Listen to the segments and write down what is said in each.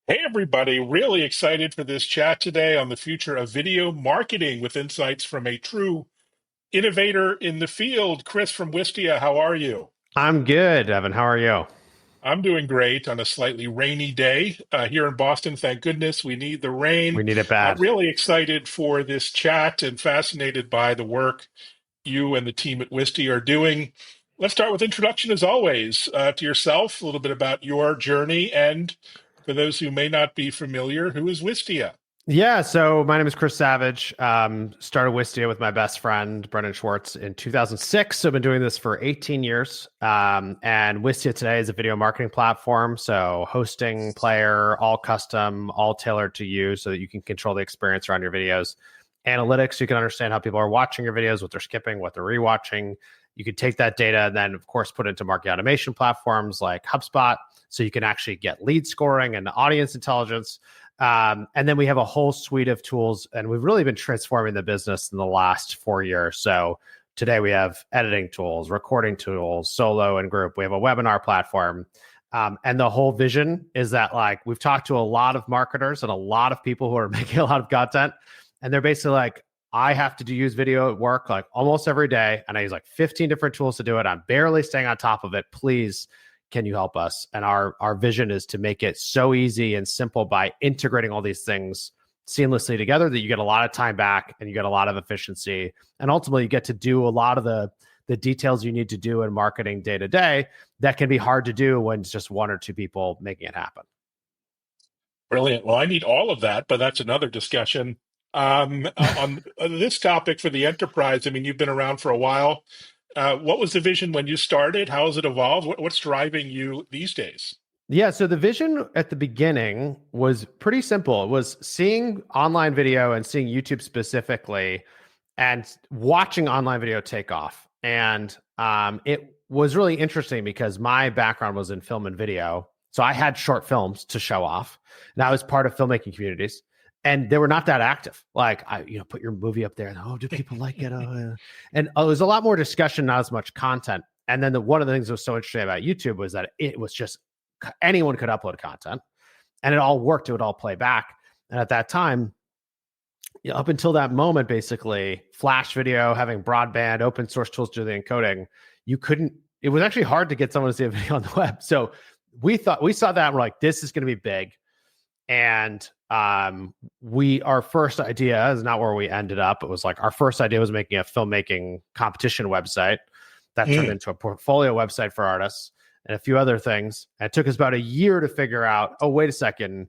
Hey, everybody. Really excited for this chat today on the future of video marketing with insights from a true innovator in the field. Chris from Wistia, how are you? I'm good, Evan. How are you? I'm doing great on a slightly rainy day here in Boston. Thank goodness we need the rain. We need it bad. Really excited for this chat and fascinated by the work you and the team at Wistia are doing. Let's start with introduction as always to yourself, a little bit about your journey, and for those who may not be familiar, who is Wistia? Yeah, so my name is Chris Savage. Started Wistia with my best friend, Brendan Schwartz, in 2006. So I've been doing this for 18 years. And Wistia today is a video marketing platform. So hosting, player, all custom, all tailored to you so that you can control the experience around your videos. Analytics, so you can understand how people are watching your videos, what they're skipping, what they're rewatching. You can take that data and then, of course, put it into marketing automation platforms like HubSpot so you can actually get lead scoring and audience intelligence. And then we have a whole suite of tools, and we've really been transforming the business in the last 4 years. So today we have editing tools, recording tools, solo and group. We have a webinar platform. And the whole vision is that, like, we've talked to a lot of marketers and a lot of people who are making a lot of content. And they're basically like, I have to use video at work like almost every day. And I use like 15 different tools to do it. I'm barely staying on top of it. Please, can you help us? And our vision is to make it so easy and simple by integrating all these things seamlessly together that you get a lot of time back and you get a lot of efficiency. And ultimately you get to do a lot of the details you need to do in marketing day to day that can be hard to do when it's just one or two people making it happen. Brilliant. Well, I need all of that, but that's another discussion. On this topic for the enterprise, I mean, you've been around for a while. What was the vision when you started? How has it evolved? What's driving you these days? Yeah, so the vision at the beginning was pretty simple. It was seeing online video and seeing YouTube specifically and watching online video take off. And it was really interesting because my background was in film and video. So I had short films to show off. And I was part of filmmaking communities. And they were not that active. Like, put your movie up there. And, oh, do people like it? And it was a lot more discussion, not as much content. And then one of the things that was so interesting about YouTube was that it was just anyone could upload content and it all worked. It would all play back. And at that time, up until that moment, basically, Flash video, having broadband, open source tools to do the encoding, you couldn't, it was actually hard to get someone to see a video on the web. So we saw that and we're like, this is going to be big. And our first idea is not where we ended up. It was like our first idea was making a filmmaking competition website that turned into a portfolio website for artists and a few other things. And it took us about a year to figure out, oh, wait a second,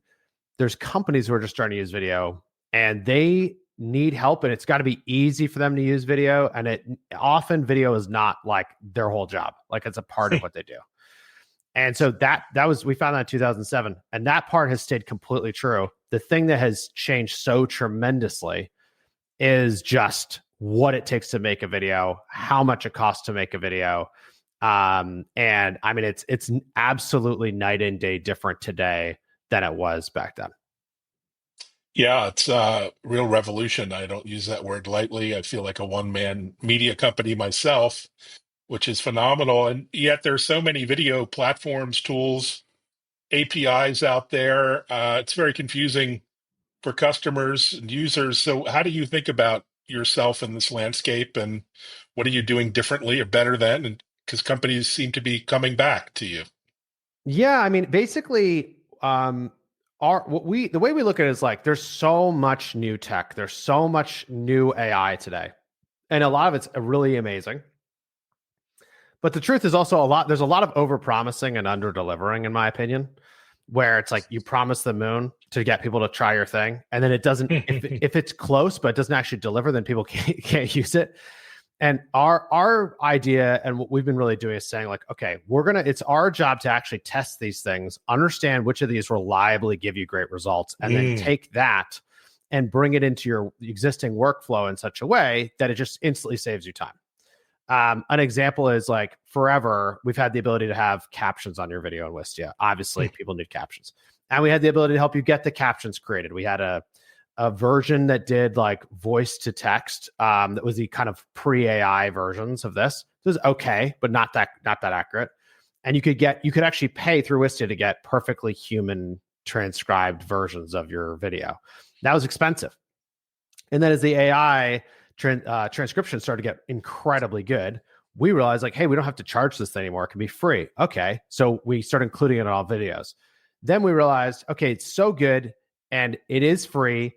there's companies who are just starting to use video and they need help, and it's got to be easy for them to use video. And it often video is not like their whole job, like it's a part of what they do. And so that was, we found that in 2007, and that part has stayed completely true. The thing that has changed so tremendously is just what it takes to make a video, how much it costs to make a video. And I mean, it's absolutely night and day different today than it was back then. Yeah, it's a real revolution. I don't use that word lightly. I feel like a one-man media company myself, which is phenomenal. And yet there's so many video platforms, tools, APIs out there. It's very confusing for customers and users. So how do you think about yourself in this landscape, and what are you doing differently or better than? And because companies seem to be coming back to you. Yeah, I mean, basically, the way we look at it is like there's so much new tech, there's so much new AI today, and a lot of it's really amazing. But the truth is also there's a lot of over promising and under delivering, in my opinion, where it's like you promise the moon to get people to try your thing. And then it doesn't, if it's close, but it doesn't actually deliver, then people can't use it. And our idea and what we've been really doing is saying like, okay, it's our job to actually test these things, understand which of these reliably give you great results, and then take that and bring it into your existing workflow in such a way that it just instantly saves you time. An example is like forever, we've had the ability to have captions on your video in Wistia. Obviously, people need captions. And we had the ability to help you get the captions created. We had a version that did like voice to text that was the kind of pre-AI versions of this. It was okay, but not that accurate. And you could actually pay through Wistia to get perfectly human transcribed versions of your video. That was expensive. And then as the AI transcription started to get incredibly good, we realized like, hey, we don't have to charge this thing anymore. It can be free. Okay. So we started including it in all videos. Then we realized, okay, it's so good and it is free.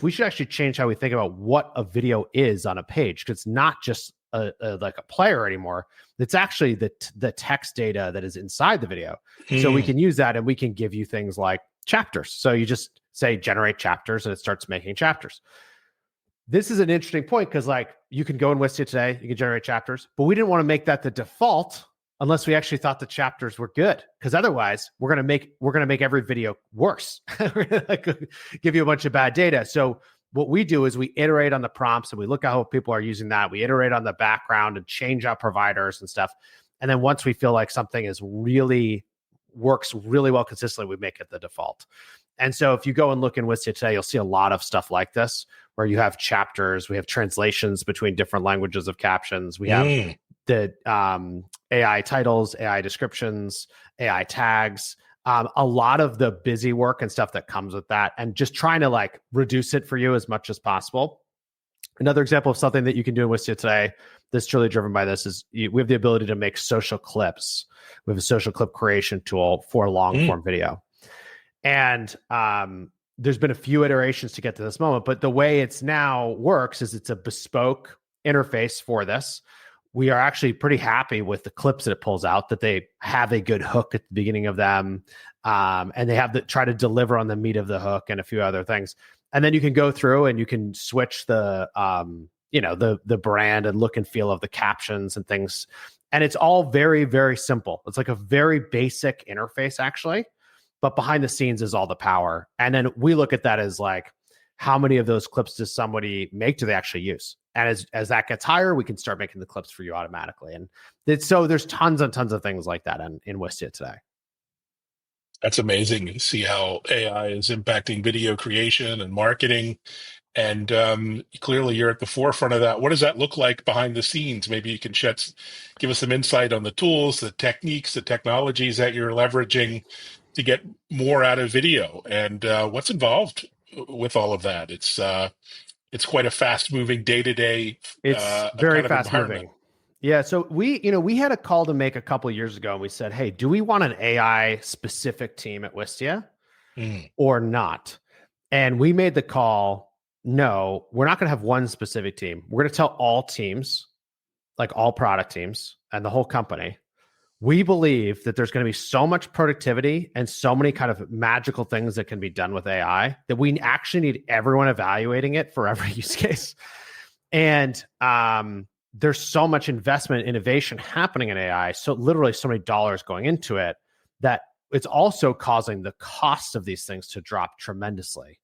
We should actually change how we think about what a video is on a page, because it's not just like a player anymore. It's actually the text data that is inside the video. So we Mm. can use that and we can give you things like chapters. So you just say generate chapters and it starts making chapters. This is an interesting point because like you can go in Wistia today, you can generate chapters, but we didn't want to make that the default unless we actually thought the chapters were good. Because otherwise we're gonna make every video worse. We're gonna like, give you a bunch of bad data. So what we do is we iterate on the prompts and we look at how people are using that. We iterate on the background and change out providers and stuff. And then once we feel like something is really works really well consistently, we make it the default. And so if you go and look in Wistia today, you'll see a lot of stuff like this, where you have chapters, we have translations between different languages of captions, we have Mm. the AI titles, AI descriptions, AI tags, a lot of the busy work and stuff that comes with that, and just trying to like reduce it for you as much as possible. Another example of something that you can do in Wistia today that's truly driven by this is we have the ability to make social clips. We have a social clip creation tool for long Mm. form video. And there's been a few iterations to get to this moment, but the way it's now works is it's a bespoke interface for this. We are actually pretty happy with the clips that it pulls out, that they have a good hook at the beginning of them. And they have to try to deliver on the meat of the hook and a few other things. And then you can go through and you can switch the the brand and look and feel of the captions and things. And it's all very, very simple. It's like a very basic interface, actually, but behind the scenes is all the power. And then we look at that as like, how many of those clips does somebody make? Do they actually use? And as that gets higher, we can start making the clips for you automatically. And so there's tons and tons of things like that in Wistia today. That's amazing to see how AI is impacting video creation and marketing. And clearly, you're at the forefront of that. What does that look like behind the scenes? Maybe you can give us some insight on the tools, the techniques, the technologies that you're leveraging to get more out of video, and what's involved with all of that. It's quite a fast-moving, day-to-day It's very kind of fast environment. moving. Yeah, so we had a call to make a couple of years ago, and we said, "Hey, do we want an AI specific team at Wistia Mm. or not?" And we made the call, no, we're not going to have one specific team. We're going to tell all teams, like all product teams and the whole company, we believe that there's going to be so much productivity and so many kind of magical things that can be done with AI that we actually need everyone evaluating it for every use case. And there's so much investment, innovation happening in AI, so literally so many dollars going into it, that it's also causing the cost of these things to drop tremendously.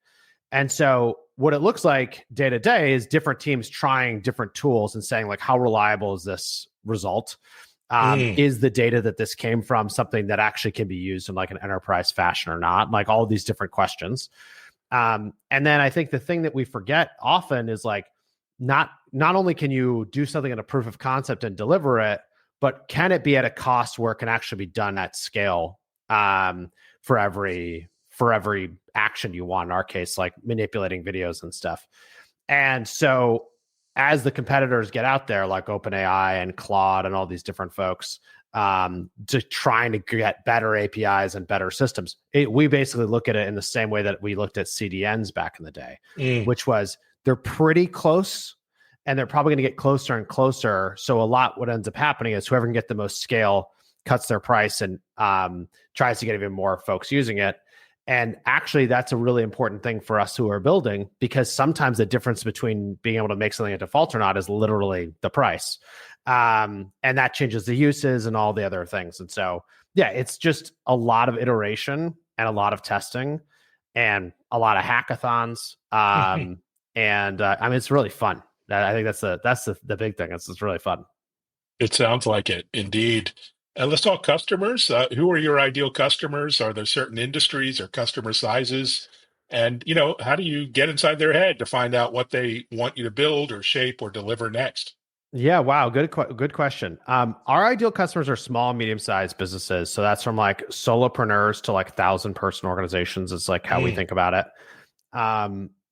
And so what it looks like day to day is different teams trying different tools and saying like, how reliable is this result? Mm. Is the data that this came from something that actually can be used in like an enterprise fashion or not? Like all these different questions. And then I think the thing that we forget often is like, not only can you do something in a proof of concept and deliver it, but can it be at a cost where it can actually be done at scale, for every action you want, in our case, like manipulating videos and stuff. And so as the competitors get out there, like OpenAI and Claude and all these different folks, to trying to get better APIs and better systems, we basically look at it in the same way that we looked at CDNs back in the day, Mm. which was they're pretty close and they're probably going to get closer and closer. So a lot what ends up happening is whoever can get the most scale cuts their price and tries to get even more folks using it. And actually, that's a really important thing for us who are building, because sometimes the difference between being able to make something a default or not is literally the price. And that changes the uses and all the other things. And so, yeah, it's just a lot of iteration and a lot of testing and a lot of hackathons. And I mean, it's really fun. I think that's the big thing. It's really fun. It sounds like it, indeed. Let's talk customers. Who are your ideal customers? Are there certain industries or customer sizes? And, how do you get inside their head to find out what they want you to build or shape or deliver next? Yeah, wow, good question. Our ideal customers are small, medium-sized businesses. So that's from like solopreneurs to like 1,000-person organizations. It's like how we Mm, think about it.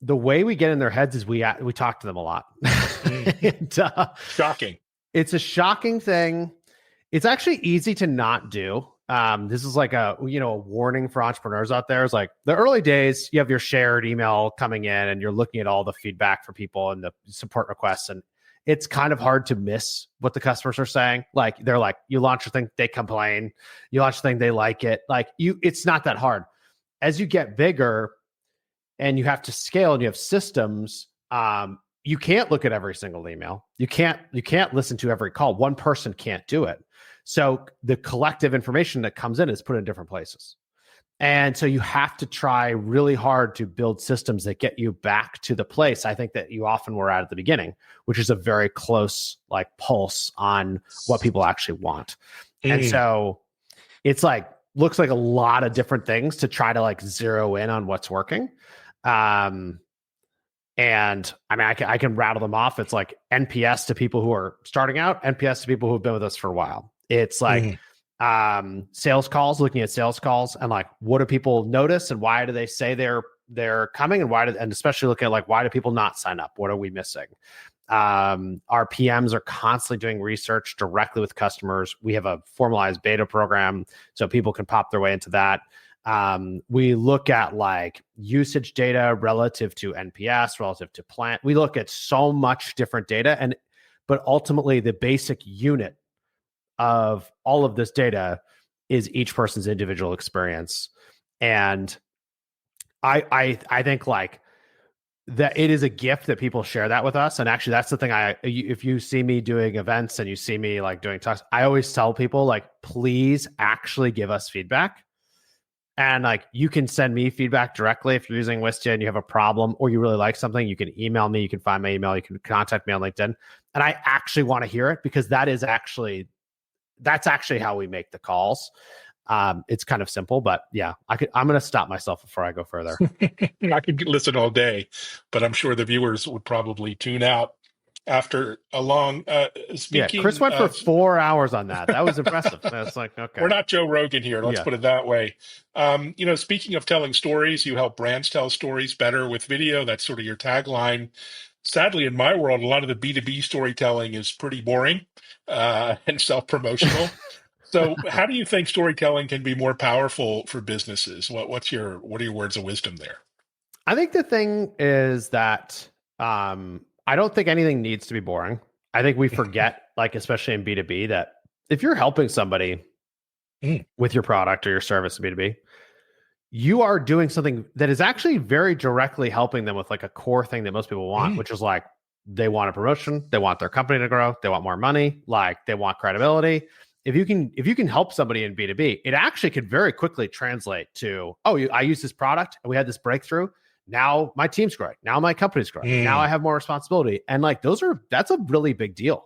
The way we get in their heads is we talk to them a lot. mm. and, Shocking. it's a shocking thing. It's actually easy to not do. This is like a warning for entrepreneurs out there. Is like the early days, you have your shared email coming in, and you're looking at all the feedback for people and the support requests, and it's kind of hard to miss what the customers are saying. Like they're like, you launch a thing, they complain. You launch a thing, they like it. Like it's not that hard. As you get bigger, and you have to scale and you have systems, you can't look at every single email. You can't listen to every call. One person can't do it. So the collective information that comes in is put in different places. And so you have to try really hard to build systems that get you back to the place I think that you often were at the beginning, which is a very close like pulse on what people actually want. And Mm, so it's like looks like a lot of different things to try to like zero in on what's working. Um, and I mean, I can rattle them off. It's like NPS to people who are starting out, NPS to people who've been with us for a while. It's like mm, sales calls, looking at sales calls, and like what do people notice, and why do they say they're coming, and and especially looking at like why do people not sign up? What are we missing? Our PMs are constantly doing research directly with customers. We have a formalized beta program, so people can pop their way into that. We look at like usage data relative to NPS, relative to plant. We look at so much different data, but ultimately the basic unit of all of this data is each person's individual experience. And I think like that it is a gift that people share that with us. And actually that's the thing if you see me doing events and you see me like doing talks, I always tell people like, please actually give us feedback. And like you can send me feedback directly if you're using Wistia and you have a problem or you really like something, you can email me, you can find my email, you can contact me on LinkedIn. And I actually want to hear it because that's actually how we make the calls. It's kind of simple, but yeah, I'm going to stop myself before I go further. I could listen all day, but I'm sure the viewers would probably tune out after a long. Yeah, Chris Speaking went for of, 4 hours on that. That was impressive. That's like, we're okay. not Joe Rogan here. Let's Yeah. put it that way. Speaking of telling stories, you help brands tell stories better with video. That's sort of your tagline. Sadly, in my world, a lot of the B2B storytelling is pretty boring and self-promotional. So, how do you think storytelling can be more powerful for businesses? What are your words of wisdom there? I think the thing is that I don't think anything needs to be boring. I think we forget, like, especially in B2B, that if you're helping somebody Mm, with your product or your service in B2B, you are doing something that is actually very directly helping them with like a core thing that most people want, mm, which is like they want a promotion, they want their company to grow, they want more money, like they want credibility. If you can help somebody in B2B, it actually could very quickly translate to, oh, I use this product and we had this breakthrough. Now my team's growing. Now my company's growing. Now I mm, have more responsibility. And like that's a really big deal.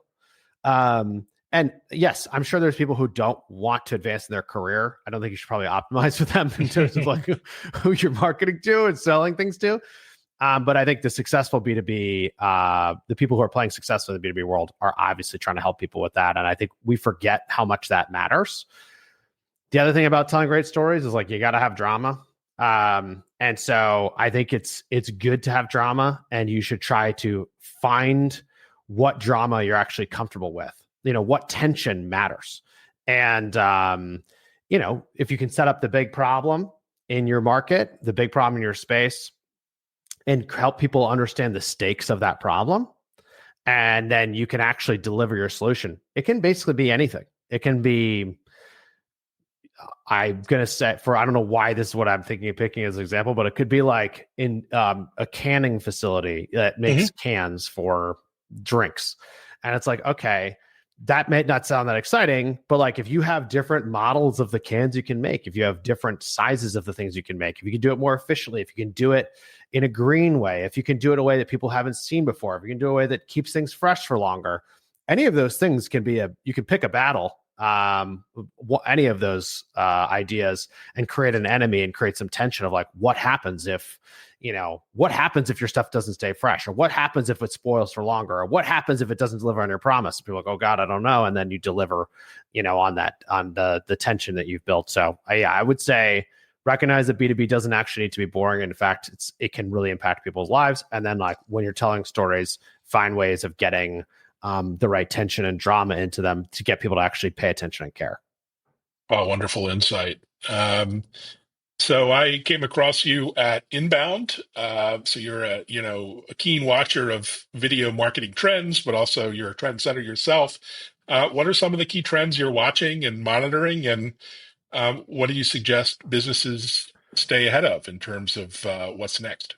And yes, I'm sure there's people who don't want to advance in their career. I don't think you should probably optimize with them in terms of like who you're marketing to and selling things to. But I think the successful B2B, the people who are playing successful in the B2B world are obviously trying to help people with that. And I think we forget how much that matters. The other thing about telling great stories is like you got to have drama. And so I think it's good to have drama, and you should try to find what drama you're actually comfortable with. What tension matters. And if you can set up the big problem in your market, the big problem in your space, and help people understand the stakes of that problem, and then you can actually deliver your solution. It can basically be anything. It can be, I'm going to say, I don't know why this is what I'm thinking of picking as an example, but it could be like in a canning facility that makes mhm, cans for drinks. And it's like, okay, that may not sound that exciting, but like if you have different models of the cans you can make, if you have different sizes of the things you can make, if you can do it more efficiently, if you can do it in a green way, if you can do it in a way that people haven't seen before, if you can do it in a way that keeps things fresh for longer, any of those things can be you can pick a battle. any of those ideas, and create an enemy and create some tension of like, what happens if, what happens if your stuff doesn't stay fresh, or what happens if it spoils for longer, or what happens if it doesn't deliver on your promise. People are like, oh God, I don't know. And then you deliver, on the tension that you've built. So yeah, I would say recognize that B2B doesn't actually need to be boring. In fact, it can really impact people's lives. And then like when you're telling stories, find ways of getting the right tension and drama into them to get people to actually pay attention and care. Oh, wonderful insight. So I came across you at Inbound. So you're a keen watcher of video marketing trends, but also you're a trendsetter yourself. What are some of the key trends you're watching and monitoring, and what do you suggest businesses stay ahead of in terms of what's next?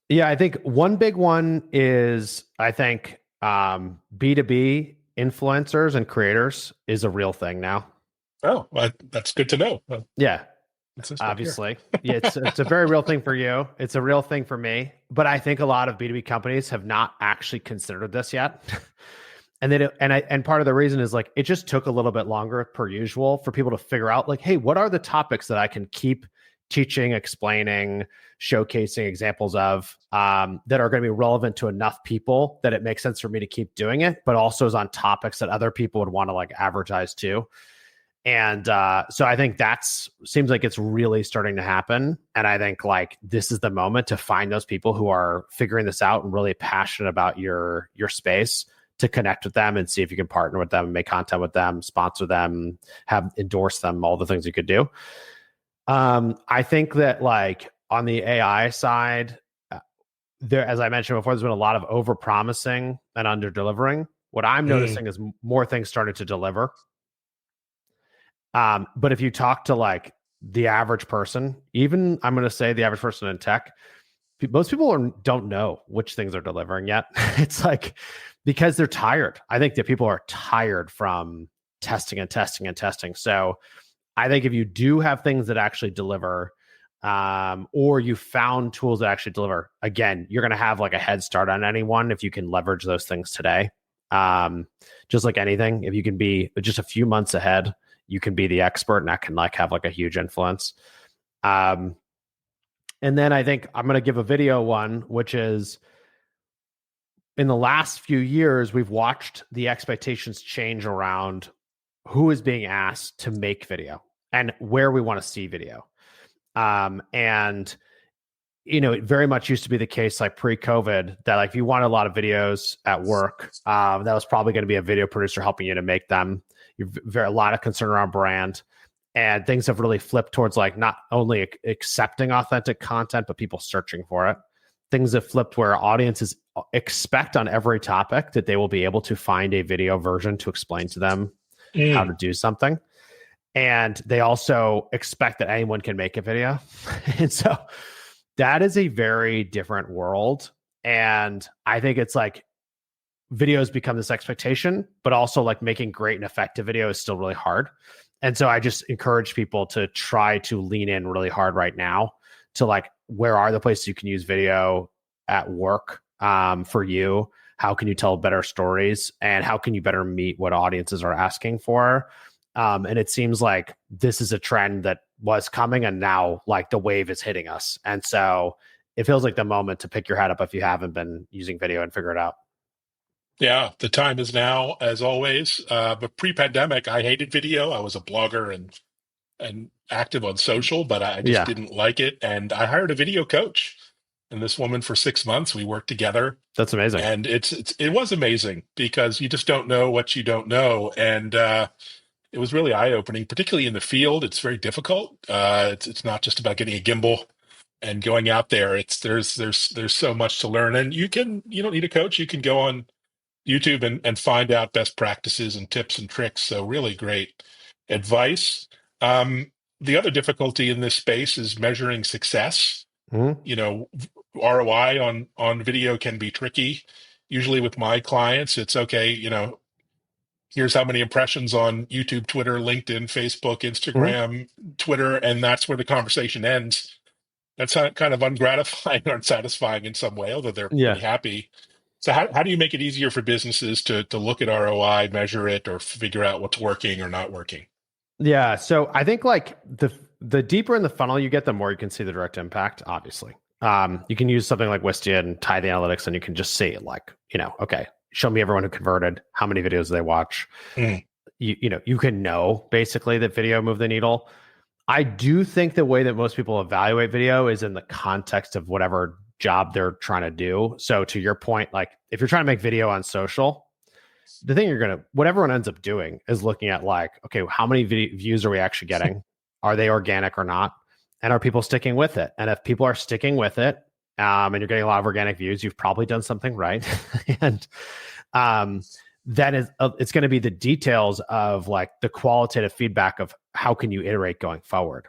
Yeah, I think one big one is I think B2B influencers and creators is a real thing now. Oh, well, that's good to know. Yeah, Consistent here. obviously. Yeah, it's a very real thing for you. It's a real thing for me. But I think a lot of B2B companies have not actually considered this yet. And then and part of the reason is like it just took a little bit longer per usual for people to figure out like, hey, what are the topics that I can keep teaching, explaining, showcasing examples of that are going to be relevant to enough people that it makes sense for me to keep doing it, but also is on topics that other people would want to like advertise to. And so I think seems like it's really starting to happen. And I think like this is the moment to find those people who are figuring this out and really passionate about your space, to connect with them and see if you can partner with them, make content with them, sponsor them, endorse them, all the things you could do. I think that like on the AI side, there, as I mentioned before, there's been a lot of over promising and under delivering. What I'm noticing is more things started to deliver. But if you talk to like the average person, even I'm going to say the average person in tech, most people don't know which things are delivering yet. It's like because they're tired. I think that people are tired from testing and testing and testing. So I think if you do have things that actually deliver, or you found tools that actually deliver, again, you're going to have like a head start on anyone if you can leverage those things today. Just like anything, if you can be just a few months ahead, you can be the expert, and that can like have like a huge influence. And then I think I'm going to give a video one, which is in the last few years, we've watched the expectations change around who is being asked to make video and where we want to see video. And it very much used to be the case like pre-COVID that like if you wanted a lot of videos at work, that was probably going to be a video producer helping you to make them. You've a lot of concern around brand, and things have really flipped towards like not only accepting authentic content, but people searching for it. Things have flipped where audiences expect on every topic that they will be able to find a video version to explain to them how to do something. And they also expect that anyone can make a video. And so that is a very different world. And I think it's like videos become this expectation, but also like making great and effective video is still really hard. And so I just encourage people to try to lean in really hard right now to like, where are the places you can use video at work for you? How can you tell better stories? And how can you better meet what audiences are asking for? And it seems like this is a trend that was coming, and now like the wave is hitting us. And so it feels like the moment to pick your head up if you haven't been using video and figure it out. Yeah, the time is now, as always. But pre-pandemic, I hated video. I was a blogger and active on social, but I just Yeah, didn't like it. And I hired a video coach, and this woman for 6 months, we worked together, that's amazing. and it was amazing because you just don't know what you don't know, and it was really eye-opening, particularly in the field. It's very difficult. It's not just about getting a gimbal and going out there. There's so much to learn, and you don't need a coach. You can go on YouTube and find out best practices and tips and tricks. So really great advice. The other difficulty in this space is measuring success. Mm-hmm. ROI on video can be tricky. Usually with my clients, it's okay, here's how many impressions on YouTube, Twitter, LinkedIn, Facebook, Mm-hmm. Instagram, Twitter, and that's where the conversation ends. That's kind of ungratifying or unsatisfying in some way, although they're pretty Yeah. happy. So how do you make it easier for businesses to look at ROI, measure it, or figure out what's working or not working? Yeah. So I think like the deeper in the funnel you get, the more you can see the direct impact, obviously. You can use something like Wistia and tie the analytics, and you can just see like, okay, show me everyone who converted, how many videos they watch. Mm. You can know basically that video moved the needle. I do think the way that most people evaluate video is in the context of whatever job they're trying to do. So to your point, like if you're trying to make video on social, the thing what everyone ends up doing is looking at like, okay, how many views are we actually getting? Are they organic or not? And are people sticking with it? And if people are sticking with it, and you're getting a lot of organic views, you've probably done something right. And then it's going to be the details of like the qualitative feedback of how can you iterate going forward.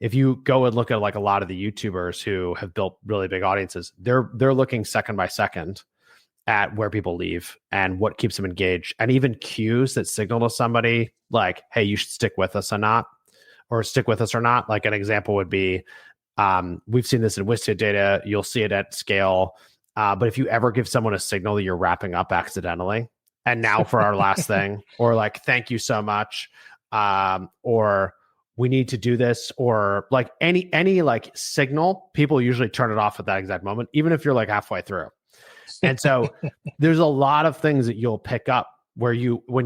If you go and look at like a lot of the YouTubers who have built really big audiences, they're looking second by second at where people leave and what keeps them engaged, and even cues that signal to somebody like, hey, you should stick with us or not. Like an example would be, we've seen this in Wistia data. You'll see it at scale. But if you ever give someone a signal that you're wrapping up accidentally, and now for our last thing, or like, thank you so much, or we need to do this, or like any like signal, people usually turn it off at that exact moment, even if you're like halfway through. And so there's a lot of things that you'll pick up when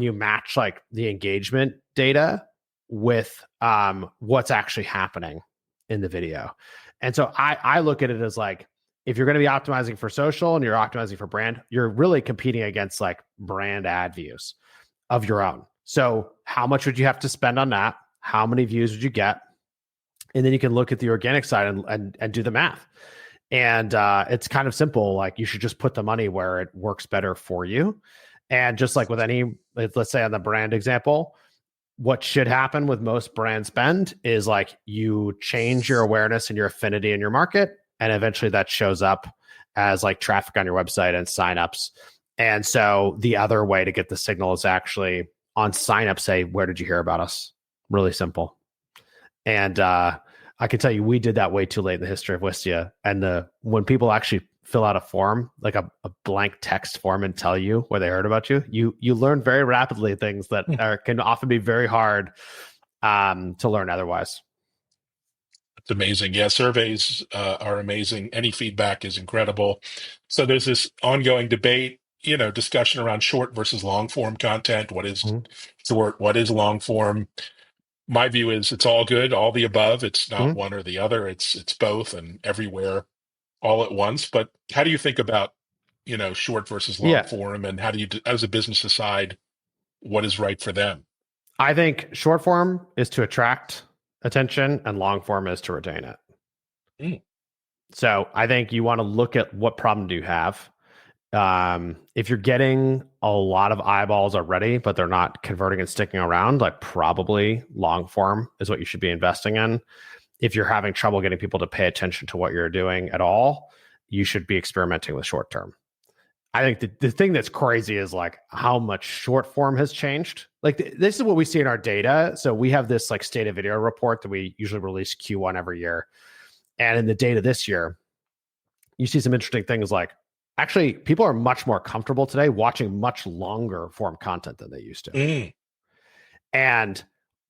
you match like the engagement data with what's actually happening in the video. And so I look at it as like, if you're going to be optimizing for social and you're optimizing for brand, you're really competing against like brand ad views of your own. So how much would you have to spend on that? How many views would you get? And then you can look at the organic side and do the math. And it's kind of simple. Like you should just put the money where it works better for you. And just like with any, let's say on the brand example, what should happen with most brand spend is like you change your awareness and your affinity in your market. And eventually that shows up as like traffic on your website and signups. And so the other way to get the signal is actually on signup, say, where did you hear about us? Really simple. And I can tell you, we did that way too late in the history of Wistia. And when people actually fill out a form, like a blank text form, and tell you where they heard about you, you learn very rapidly things that can often be very hard to learn otherwise. It's amazing. Yeah, surveys are amazing. Any feedback is incredible. So there's this ongoing debate, discussion around short versus long form content. What is short? What is long form? My view is it's all good, all the above. It's not one or the other. It's both and everywhere all at once. But how do you think about, short versus long Yeah. form, and how do you, as a business, decide what is right for them? I think short form is to attract attention and long form is to retain it. Mm. So I think you want to look at what problem do you have. If you're getting a lot of eyeballs already, but they're not converting and sticking around, like probably long form is what you should be investing in. If you're having trouble getting people to pay attention to what you're doing at all, you should be experimenting with short term. I think the thing that's crazy is like how much short form has changed. Like this is what we see in our data. So we have this like state of video report that we usually release Q1 every year. And in the data this year, you see some interesting things like actually people are much more comfortable today watching much longer form content than they used to.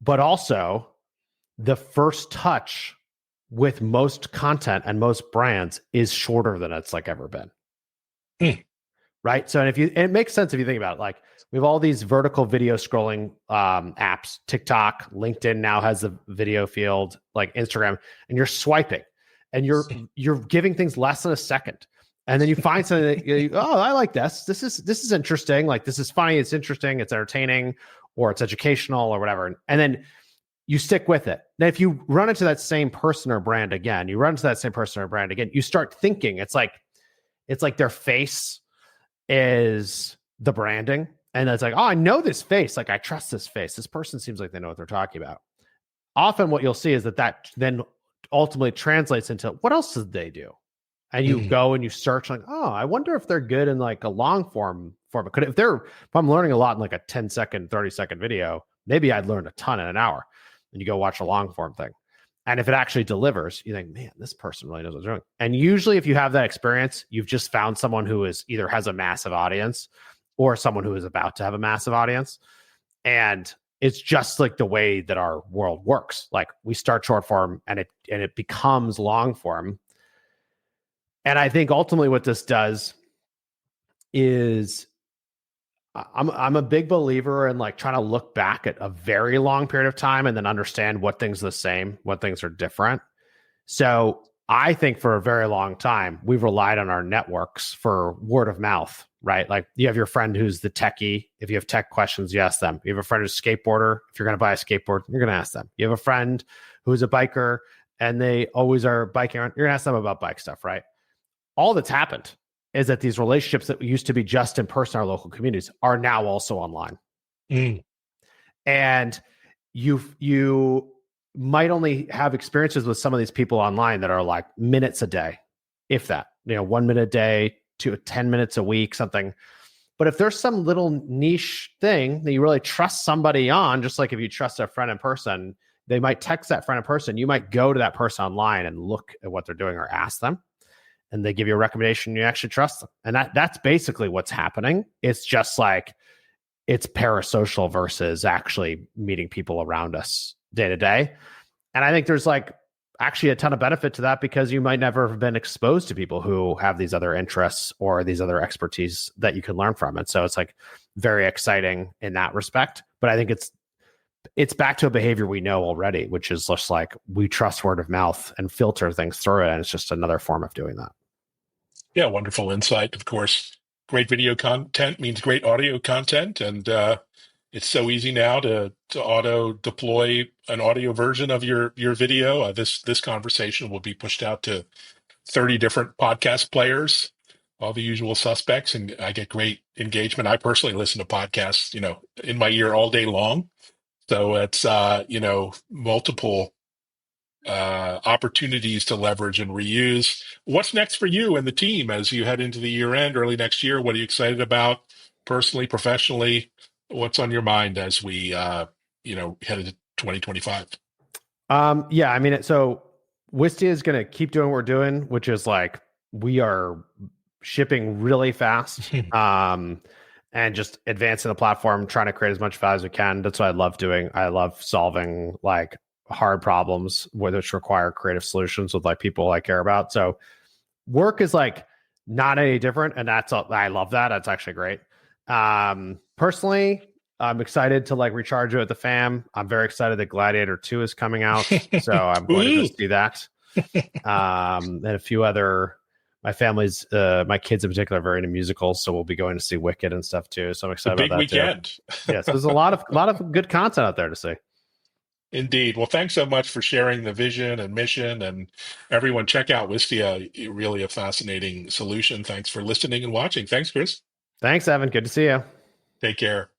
But also the first touch with most content and most brands is shorter than it's like ever been. Right. So, and it makes sense if you think about it, like we have all these vertical video scrolling apps, TikTok, LinkedIn now has a video field, like Instagram, and you're swiping and you're giving things less than a second. And then you find something that I like this. This is interesting. Like this is funny. It's interesting. It's entertaining, or it's educational, or whatever. And then you stick with it. Now, if you run into that same person or brand again, you start thinking it's like their face is the branding. And it's like, oh, I know this face. Like I trust this face. This person seems like they know what they're talking about. Often what you'll see is that then ultimately translates into what else did they do? And you go and you search like, oh, I wonder if they're good in like a long form format. If I'm learning a lot in like a 10-second, 30-second video, maybe I'd learn a ton in an hour. And you go watch a long form thing. And if it actually delivers, you think, man, this person really knows what they're doing. And usually, if you have that experience, you've just found someone who is either has a massive audience or someone who is about to have a massive audience. And it's just like the way that our world works. Like we start short form and it becomes long form. And I think ultimately what this does is I'm a big believer in like trying to look back at a very long period of time and then understand what things are the same, what things are different. So I think for a very long time, we've relied on our networks for word of mouth, right? Like you have your friend who's the techie. If you have tech questions, you ask them. You have a friend who's a skateboarder. If you're going to buy a skateboard, you're going to ask them. You have a friend who's a biker and they always are biking around. You're going to ask them about bike stuff, right? All that's happened is that these relationships that used to be just in person in our local communities are now also online. Mm. And you might only have experiences with some of these people online that are like minutes a day, if that, 1 minute a day to 10 minutes a week, something. But if there's some little niche thing that you really trust somebody on, just like if you trust a friend in person, they might text that friend in person. You might go to that person online and look at what they're doing or ask them, and they give you a recommendation. You actually trust them. And that's basically what's happening. It's just like, it's parasocial versus actually meeting people around us day to day. And I think there's like actually a ton of benefit to that because you might never have been exposed to people who have these other interests or these other expertise that you can learn from. And so it's like very exciting in that respect. But I think it's back to a behavior we know already, which is just like we trust word of mouth and filter things through it. And it's just another form of doing that. Yeah, wonderful insight. Of course, great video content means great audio content, and it's so easy now to auto deploy an audio version of your video. This conversation will be pushed out to 30 different podcast players, all the usual suspects, and I get great engagement. I personally listen to podcasts, in my ear all day long. So it's multiple opportunities to leverage and reuse. What's next for you and the team as you head into the year end, early next year? What are you excited about personally, professionally? What's on your mind as we, head into 2025? Yeah, I mean, so Wistia is going to keep doing what we're doing, which is like we are shipping really fast, and just advancing the platform, trying to create as much value as we can. That's what I love doing. I love solving like hard problems which require creative solutions with like people I care about. So work is like not any different, and I love that. That's actually great. Personally, I'm excited to like recharge it with the fam. I'm very excited that Gladiator 2 is coming out, so I'm going to go Ooh, see that. And a few other, my kids in particular are very into musicals, so we'll be going to see Wicked and stuff too. So I'm the excited big about that too. weekend. Yes, there's a lot of good content out there to see. Indeed. Well, thanks so much for sharing the vision and mission. And everyone, check out Wistia. Really a fascinating solution. Thanks for listening and watching. Thanks, Chris. Thanks, Evan. Good to see you. Take care.